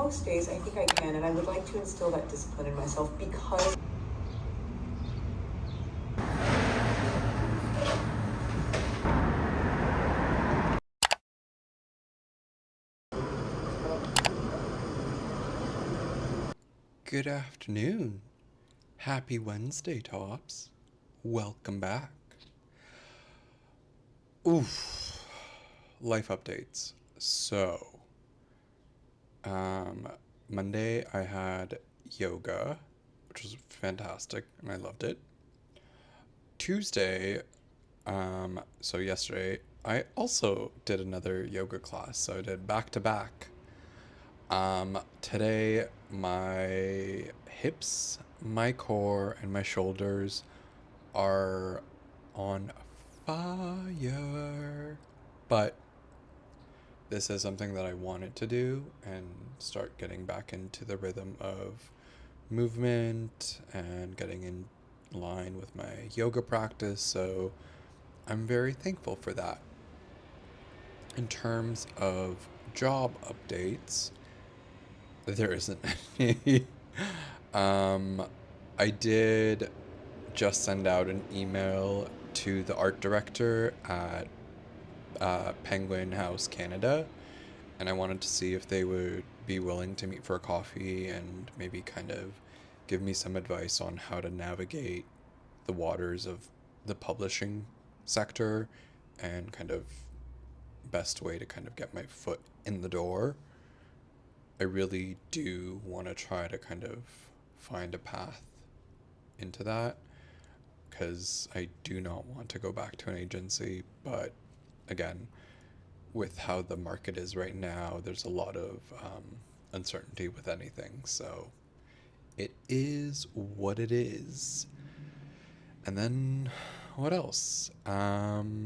most days I think I can, and I would like to instill that discipline in myself because Good afternoon. Happy Wednesday, Tops. Welcome back. Oof. Life updates. So, Monday I had yoga, which was fantastic, and I loved it. Tuesday, so yesterday, I also did another yoga class, so I did back to back. Today, my hips, my core, and my shoulders are on fire. But this is something that I wanted to do and start getting back into the rhythm of movement and getting in line with my yoga practice. So I'm very thankful for that. In terms of job updates, there isn't any. um, I did just send out an email to the art director at Penguin House Canada, and I wanted to see if they would be willing to meet for a coffee and maybe kind of give me some advice on how to navigate the waters of the publishing sector and kind of best way to kind of get my foot in the door. I really do want to try to kind of find a path into that because I do not want to go back to an agency. But again, with how the market is right now, there's a lot of uncertainty with anything. So it is what it is. And then what else? Yeah,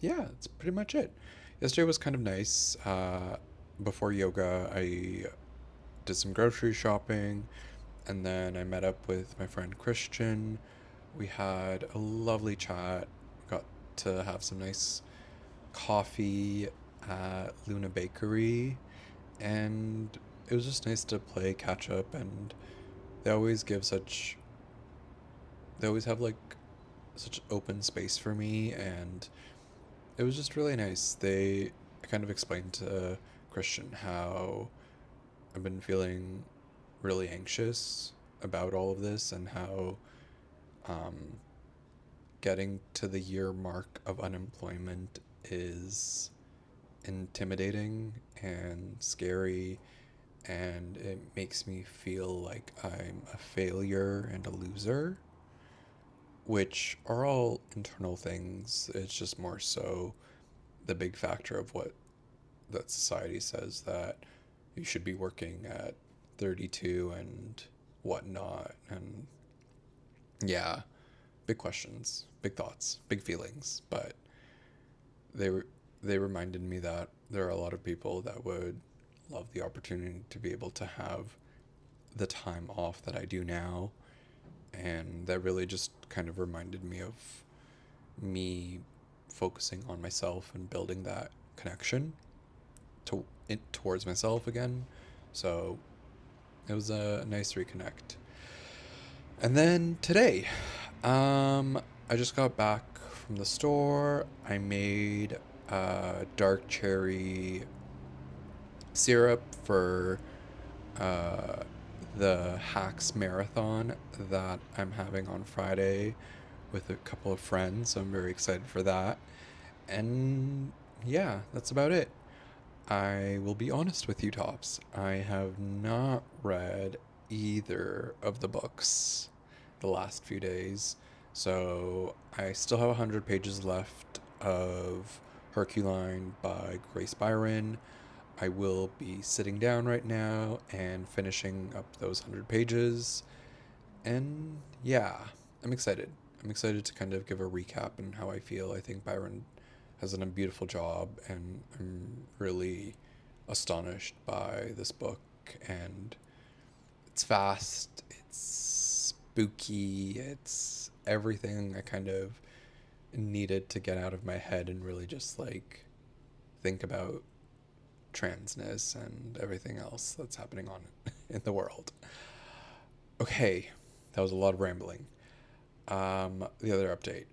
that's pretty much it. Yesterday was kind of nice. Before yoga, I did some grocery shopping, and then I met up with my friend Christian. We had a lovely chat. Got to have some nice coffee at Luna Bakery, and it was just nice to play catch up. And they always give such, they always have like such open space for me, and it was just really nice. They kind of explained to Christian how I've been feeling really anxious about all of this and how um, getting to the year mark of unemployment is intimidating and scary, and it makes me feel like I'm a failure and a loser, which are all internal things. It's just more so the big factor of what that society says that you should be working at 32 and whatnot. And yeah, big questions, big thoughts, big feelings. But they were they reminded me that there are a lot of people that would love the opportunity to be able to have the time off that I do now, and that really just kind of reminded me of me focusing on myself and building that connection towards myself again. So it was a nice reconnect. And then today, I just got back from the store. I made dark cherry syrup for uh, the Hacks Marathon that I'm having on Friday with a couple of friends. So I'm very excited for that. And yeah, that's about it. I will be honest with you, Tops. I have not read either of the books the last few days. So I still have 100 pages left of Herculine by Grace Byron. I will be sitting down right now and finishing up those 100 pages. And yeah, I'm excited. I'm excited to kind of give a recap and how I feel. I think Byron has done a beautiful job, and I'm really astonished by this book. And it's fast, it's spooky, it's everything I kind of needed to get out of my head and really just like think about transness and everything else that's happening on in the world. Okay, that was a lot of rambling. The other update.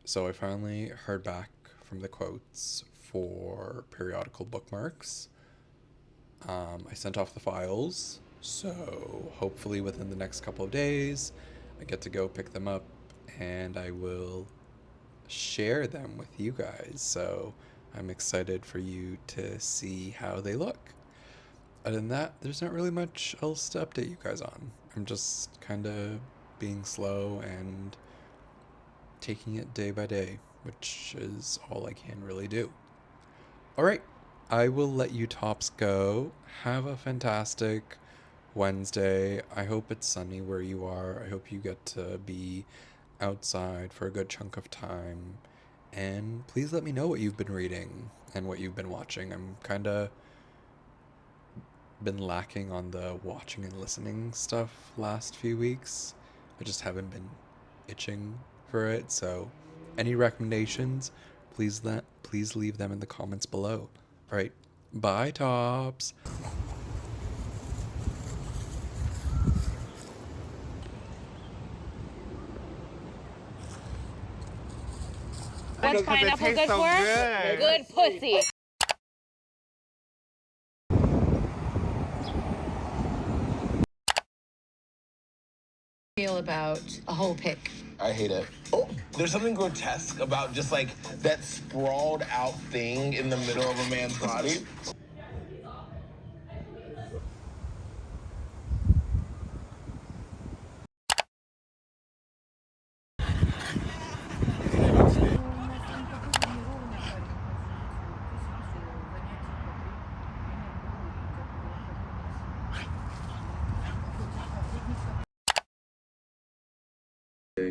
So I finally heard back from the quotes for periodical bookmarks. I sent off the files, so hopefully within the next couple of days, I get to go pick them up and I will share them with you guys. So I'm excited for you to see how they look. Other than that, there's not really much else to update you guys on. I'm just kind of being slow and taking it day by day, which is all I can really do. All right, I will let you tops go. Have a fantastic Wednesday. I hope it's sunny where you are. I hope you get to be outside for a good chunk of time. And please let me know what you've been reading and what you've been watching. I'm kind of been lacking on the watching and listening stuff last few weeks. I just haven't been itching for it. So any recommendations, please leave them in the comments below. All right, bye tops. What's pineapple good for? Good pussy. Feel about a whole pick. I hate it. Oh, there's something grotesque about just like that sprawled out thing in the middle of a man's body.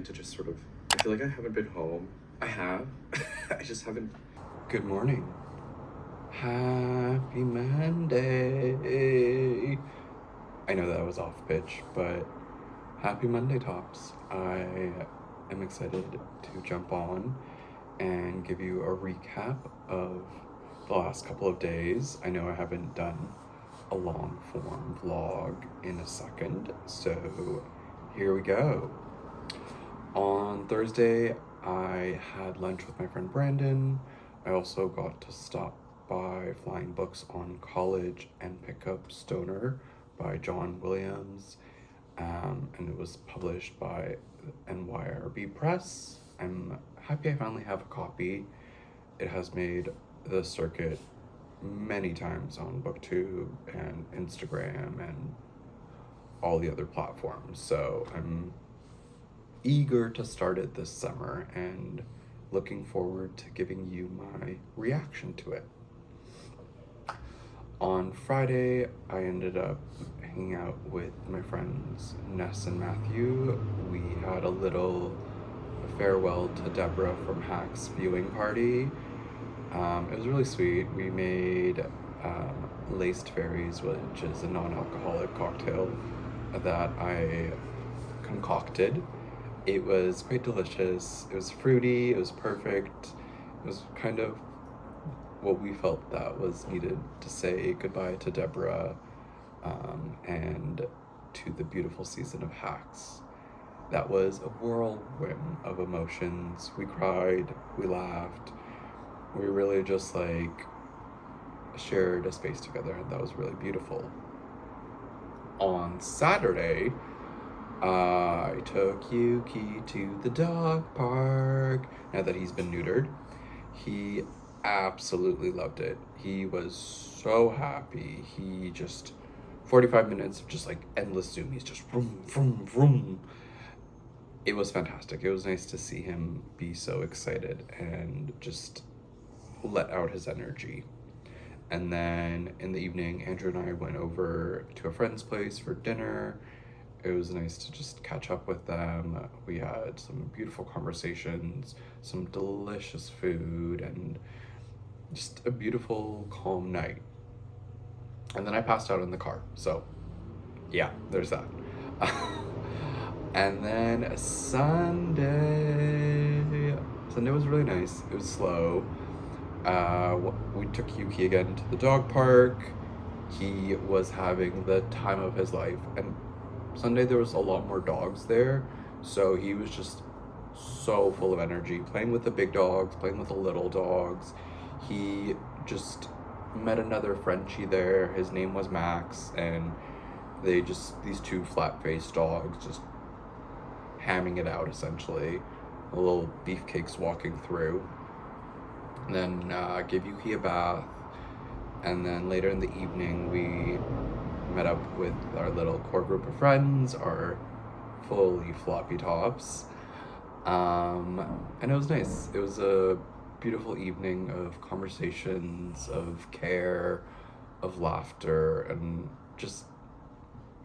To just sort of, I feel like I haven't been home. I have. I just haven't. Good morning. Happy Monday. I know that was off pitch, but happy Monday tops. I am excited to jump on and give you a recap of the last couple of days. I know I haven't done a long form vlog in a second, so here we go. On Thursday, I had lunch with my friend Brandon. I also got to stop by Flying Books on College and pick up Stoner by John Williams. And it was published by NYRB Press. I'm happy I finally have a copy. It has made the circuit many times on BookTube and Instagram and all the other platforms. So I'm eager to start it this summer and looking forward to giving you my reaction to it. On Friday, I ended up hanging out with my friends Ness and Matthew. We had a little farewell to Deborah from Hack's viewing party. It was really sweet. We made Laced Fairies, which is a non-alcoholic cocktail that I concocted. It was quite delicious. It was fruity. It was perfect. It was kind of what we felt that was needed to say goodbye to Deborah and to the beautiful season of Hacks. That was a whirlwind of emotions. We cried. We laughed. We really just like shared a space together, and that was really beautiful. On Saturday, I took Yuki to the dog park. Now that he's been neutered, he absolutely loved it. He was so happy. He just, 45 minutes of just like endless zoomies, just vroom, vroom, vroom. It was fantastic. It was nice to see him be so excited and just let out his energy. And then in the evening, Andrew and I went over to a friend's place for dinner. It was nice to just catch up with them. We had some beautiful conversations, some delicious food, and just a beautiful, calm night. And then I passed out in the car. So, yeah, there's that. And then Sunday was really nice. It was slow. We took Yuki again to the dog park. He was having the time of his life, and Sunday there was a lot more dogs there, so he was just so full of energy, playing with the big dogs, playing with the little dogs. He just met another Frenchie there. His name was Max, and these two flat-faced dogs just hamming it out, essentially. The little beefcakes walking through. And then gave Yuki a bath. And then later in the evening, we met up with our little core group of friends, our fully floppy tops. And it was nice. It was a beautiful evening of conversations, of care, of laughter, and just,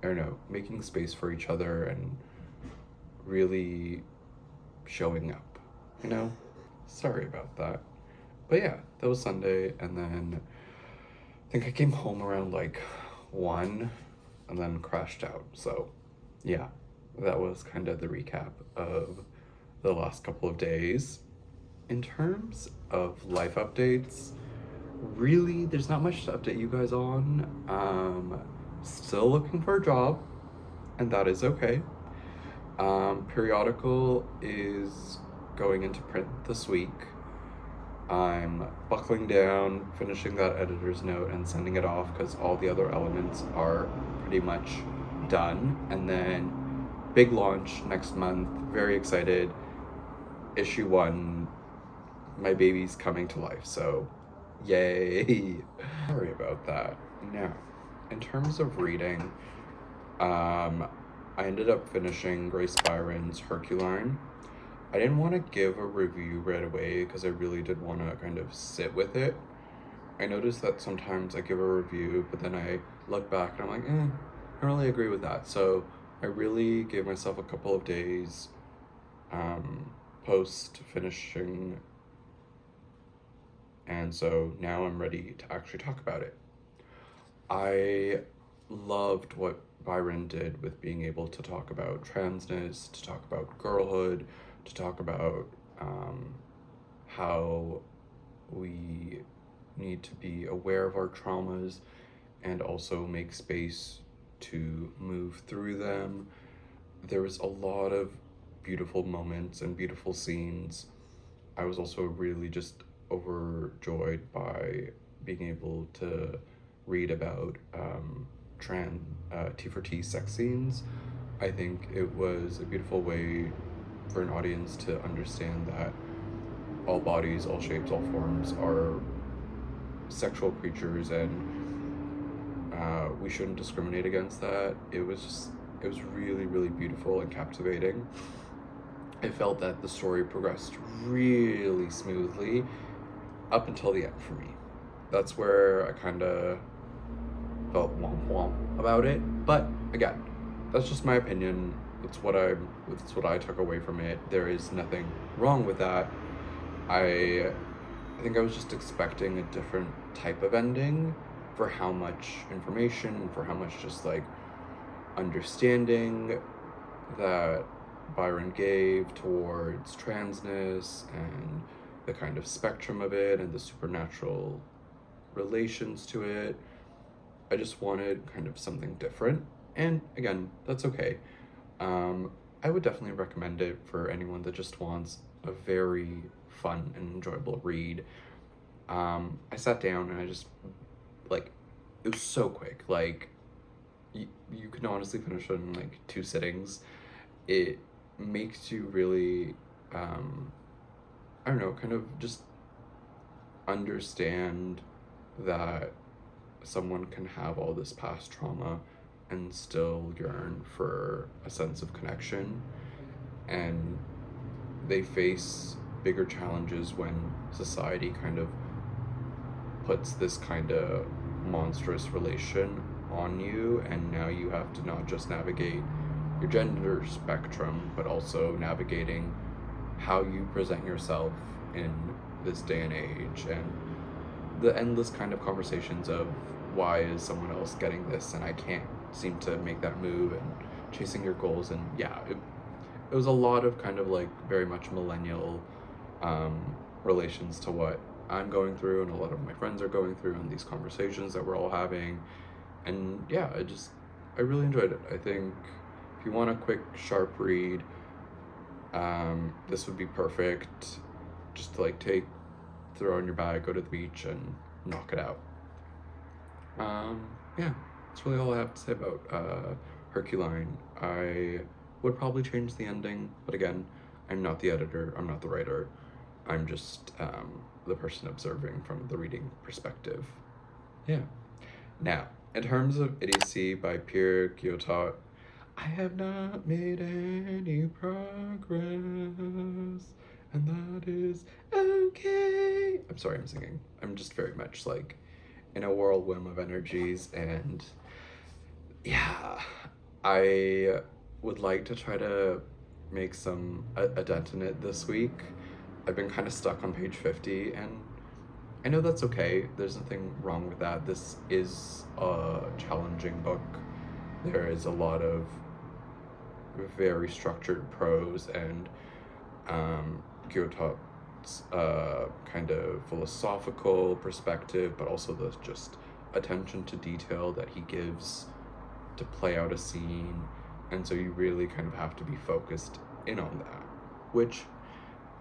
I don't know, making space for each other and really showing up, you know? Sorry about that. But yeah, that was Sunday, and then I think I came home around like 1 and then crashed out. So yeah, that was kind of the recap of the last couple of days. In terms of life updates, really, there's not much to update you guys on. Still looking for a job, and that is okay. Periodical is going into print this week. I'm buckling down, finishing that editor's note and sending it off because all the other elements are pretty much done. And then big launch next month, very excited. Issue 1, my baby's coming to life, so yay. Sorry about that. Now, in terms of reading, I ended up finishing Grace Byron's Herculine. I didn't want to give a review right away because I really did want to kind of sit with it. I noticed that sometimes I give a review, but then I look back and I'm like, I don't really agree with that. So I really gave myself a couple of days post finishing, and so now I'm ready to actually talk about it. I loved what Byron did with being able to talk about transness, to talk about girlhood, to talk about how we need to be aware of our traumas and also make space to move through them. There was a lot of beautiful moments and beautiful scenes. I was also really just overjoyed by being able to read about T4T sex scenes. I think it was a beautiful way for an audience to understand that all bodies, all shapes, all forms are sexual creatures, and we shouldn't discriminate against that. It was really, really beautiful and captivating. I felt that the story progressed really smoothly up until the end for me. That's where I kind of felt womp womp about it. But again, that's just my opinion. It's what I took away from it. There is nothing wrong with that. I think I was just expecting a different type of ending for how much information, for how much just like understanding that Byron gave towards transness and the kind of spectrum of it and the supernatural relations to it. I just wanted kind of something different, and again, that's okay. I would definitely recommend it for anyone that just wants a very fun and enjoyable read. I sat down and I just, like, it was so quick. Like, you can honestly finish it in like 2 sittings. It makes you really, I don't know, kind of just understand that someone can have all this past trauma and still yearn for a sense of connection, and they face bigger challenges when society kind of puts this kind of monstrous relation on you, and now you have to not just navigate your gender spectrum, but also navigating how you present yourself in this day and age, and the endless kind of conversations of why is someone else getting this and I can't seem to make that move, and chasing your goals. And yeah, it was a lot of kind of like very much millennial relations to what I'm going through and a lot of my friends are going through, and these conversations that we're all having. And yeah, I really enjoyed it. I think if you want a quick, sharp read, this would be perfect. Just to like throw in your bag, go to the beach, and knock it out. Yeah, that's really all I have to say about Herculine. I would probably change the ending, but again, I'm not the editor, I'm not the writer. I'm just the person observing from the reading perspective. Yeah. Now, in terms of Idiocy by Pierre Guyotat, I have not made any progress, and that is okay. I'm sorry, I'm singing. I'm just very much like in a whirlwind of energies, and yeah, I would like to try to make a dent in it this week. I've been kind of stuck on page 50, and I know that's okay. There's nothing wrong with that. This is a challenging book. There is a lot of very structured prose, and Guyotat's kind of philosophical perspective, but also the just attention to detail that he gives to play out a scene. And so you really kind of have to be focused in on that, which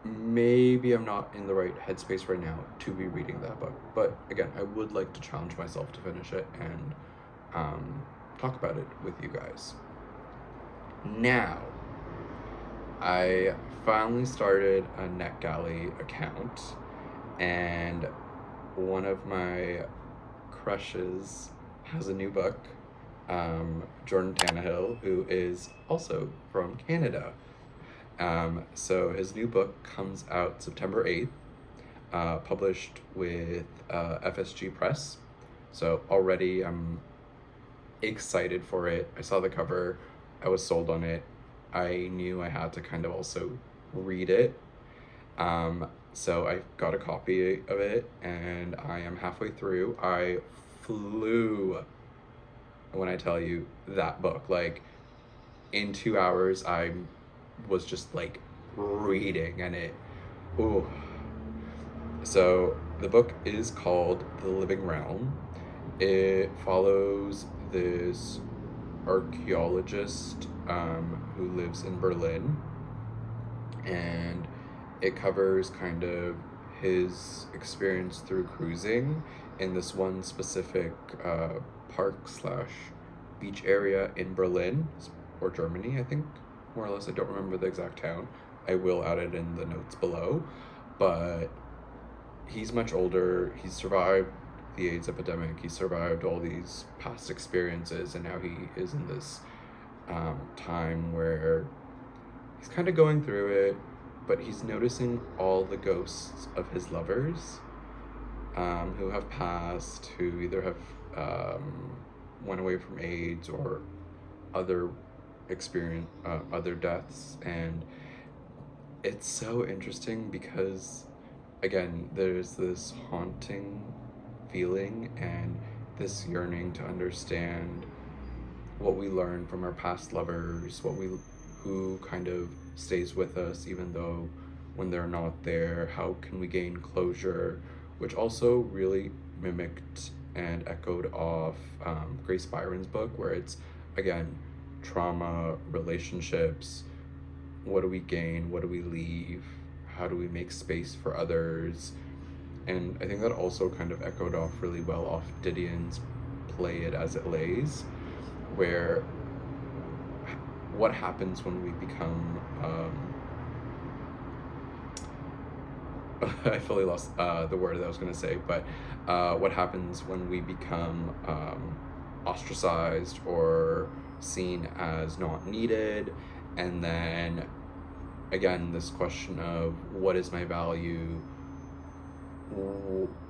maybe I'm not in the right headspace right now to be reading that book. But again, I would like to challenge myself to finish it and talk about it with you guys. Now, I finally started a NetGalley account, and one of my crushes has a new book, Jordan Tannahill, who is also from Canada. So his new book comes out September 8th, published with FSG Press. So already I'm excited for it. I saw the cover, I was sold on it. I knew I had to kind of also read it. So I got a copy of it, and I am halfway through. I flew when I tell you that book. Like, in 2 hours, I was just like reading, and ooh. So the book is called The Living Realm. It follows this archaeologist who lives in Berlin, and it covers kind of his experience through cruising in this one specific park/beach area in Berlin, or Germany, I think, more or less. I don't remember the exact town. I will add it in the notes below. But he's much older. He's survived the AIDS epidemic. He survived all these past experiences, and now he is in this time where he's kind of going through it, but he's noticing all the ghosts of his lovers who have passed, who either have went away from AIDS or other deaths. And it's so interesting because, again, there's this haunting feeling and this yearning to understand what we learn from our past lovers, who kind of stays with us even though when they're not there. How can we gain closure? Which also really mimicked and echoed off Grace Byron's book, where it's, again, trauma, relationships, what do we gain, what do we leave, how do we make space for others. And I think that also kind of echoed off really well off Didion's Play It As It Lays, where what happens when we become I fully lost the word that I was going to say, but what happens when we become ostracized or seen as not needed. And then again, this question of what is my value,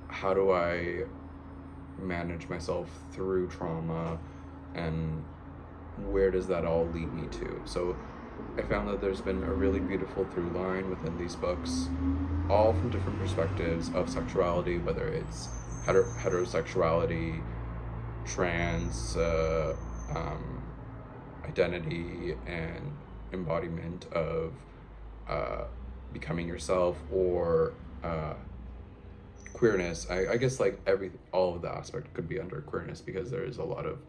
how do I manage myself through trauma, and where does that all lead me to? So I found that there's been a really beautiful through line within these books, all from different perspectives of sexuality, whether it's heterosexuality, trans identity and embodiment of becoming yourself, or queerness. I guess like all of the aspect could be under queerness, because there is a lot of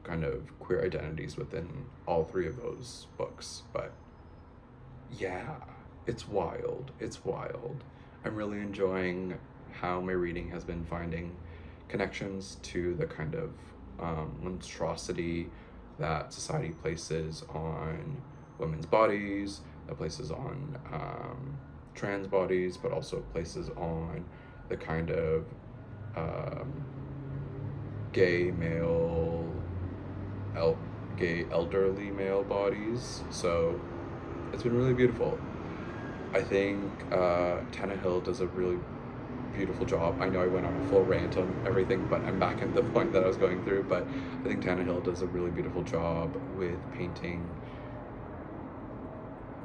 kind of queer identities within all three of those books. But yeah, it's wild. It's wild. I'm really enjoying how my reading has been finding connections to the kind of monstrosity that society places on women's bodies, that places on trans bodies, but also places on the kind of gay elderly male bodies. So it's been really beautiful. I think Tannahill does a really beautiful job. I know I went on a full rant on everything, but I'm back at the point that I was going through. But I think Tannahill does a really beautiful job with painting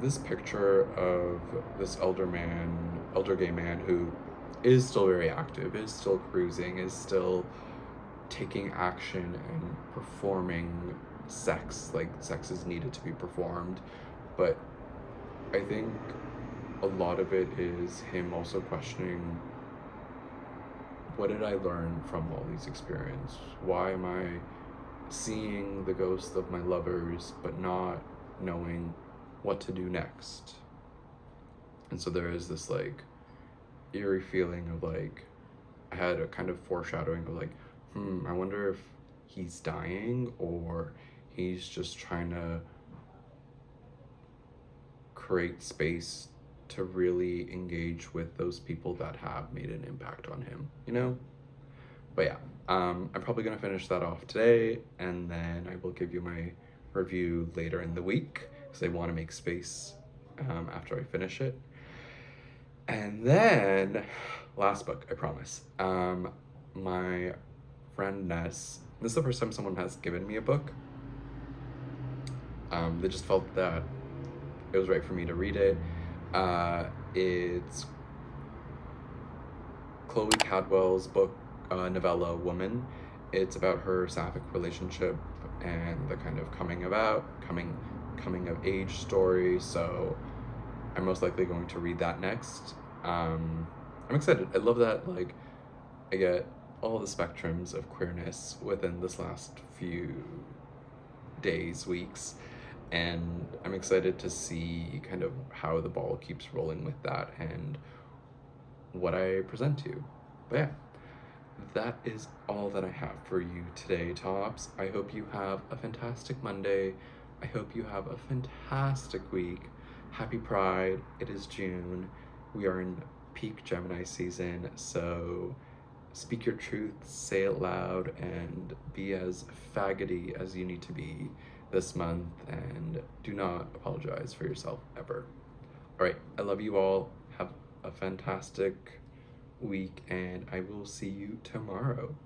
this picture of this elder gay man who is still very active, is still cruising, is still taking action and performing sex, like sex is needed to be performed. But I think a lot of it is him also questioning, what did I learn from all these experiences? Why am I seeing the ghosts of my lovers but not knowing what to do next? And so there is this like eerie feeling of like, I had a kind of foreshadowing of like, I wonder if he's dying or he's just trying to create space to really engage with those people that have made an impact on him, you know? But yeah, I'm probably gonna finish that off today, and then I will give you my review later in the week, because I want to make space after I finish it. And then, last book, I promise. My friend Ness, this is the first time someone has given me a book. They just felt that it was right for me to read it. It's Chloé Caldwell's book, novella Woman. It's about her sapphic relationship and the kind of coming of age story. So I'm most likely going to read that next. I'm excited. I love that, like, I get all the spectrums of queerness within this last few days, weeks, and I'm excited to see kind of how the ball keeps rolling with that and what I present to you. But yeah, that is all that I have for you today, Tops. I hope you have a fantastic Monday. I hope you have a fantastic week. Happy Pride. It is June. We are in peak Gemini season, so speak your truth, say it loud, and be as faggoty as you need to be this month, and do not apologize for yourself ever. All right, I love you all. Have a fantastic week, and I will see you tomorrow.